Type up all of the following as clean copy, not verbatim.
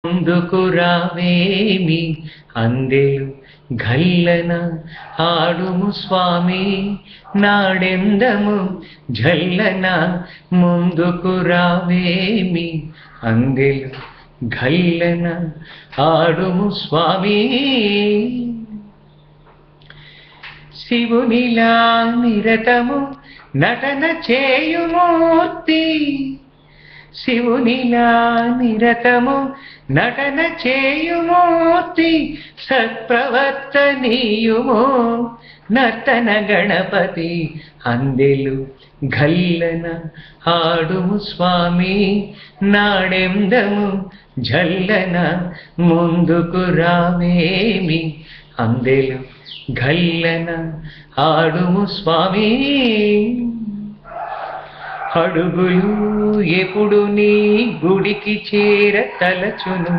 ముందుకు రావేమి అందెలు గల్లన ఆడుము స్వామి నాడెందము జల్లన ముందుకు రావేమి అందెలు గల్లన ఆడుము స్వామి. శివునిలా నిరతము నటన చేయుమూర్తి, శివునిలా నిరతము నటన చేయుమూర్తి, సత్ప్రవర్తనీయుమో నర్తన గణపతి అందెలు గల్లన ఆడుము స్వామి నాడెందము జల్లన ముందుకు రావేమి అందెలు గల్లన ఆడుము స్వామి. అడుగులు ఎప్పుడు నీ గుడికి చేర తలచును,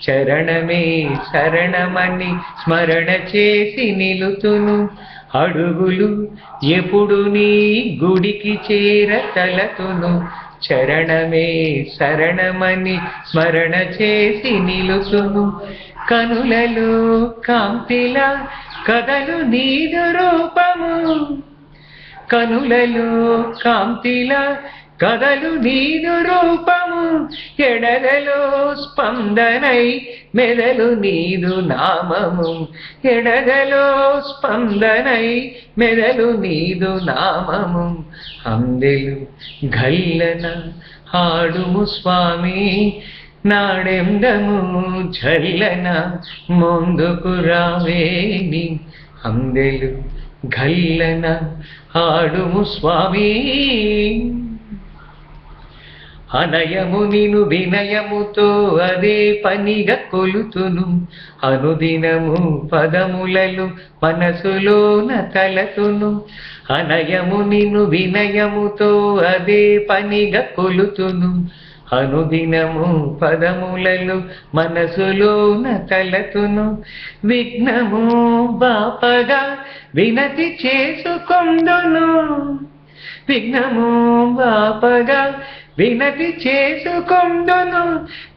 చరణమే శరణమని స్మరణ చేసి నిలుతును. అడుగులు ఎప్పుడు నీ గుడికి చేర తలతును, చరణమే శరణమని స్మరణ చేసి నిలుతును. కనులలో కాంతిలా కదలు నీదు రూపము, కనులలో కాంతిలా కదలు నీదు రూపము, ఎడలలో స్పందనై మెదలు నీదు నామము, ఎడలలో స్పందనై మెదలు నీదు నామము. అందెలు గల్లన ఆడుము స్వామి నాడెందము జల్లన ముందుకు రావేమి అందెలు గల్లన ఆడుము స్వామి. అనయము నిను వినయముతో అదే పనిగా కొలుతును, అనుదినము పదములలో మనసులోన తలతును. అనయము నిను వినయముతో అదే పనిగా కొలుతును, అనుదినము పదములలో మనసులోన తలతును. విఘ్నము బాపగా వినతి చేసుకొందును, విఘ్నము బాపగా వినతి చేసుకొందును.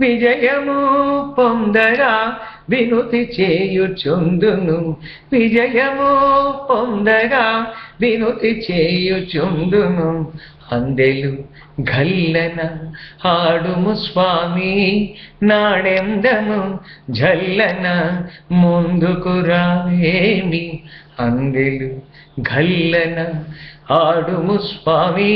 విజయము పొందగా వినుతి చేయుచుందును, విజయము పొందగా వినుతి చేయుచుందును. అందెలు గల్లన ఆడుము స్వామి నాడెందము జల్లన ముందుకు రావేమి అందెలు గల్లన ఆడుము స్వామి.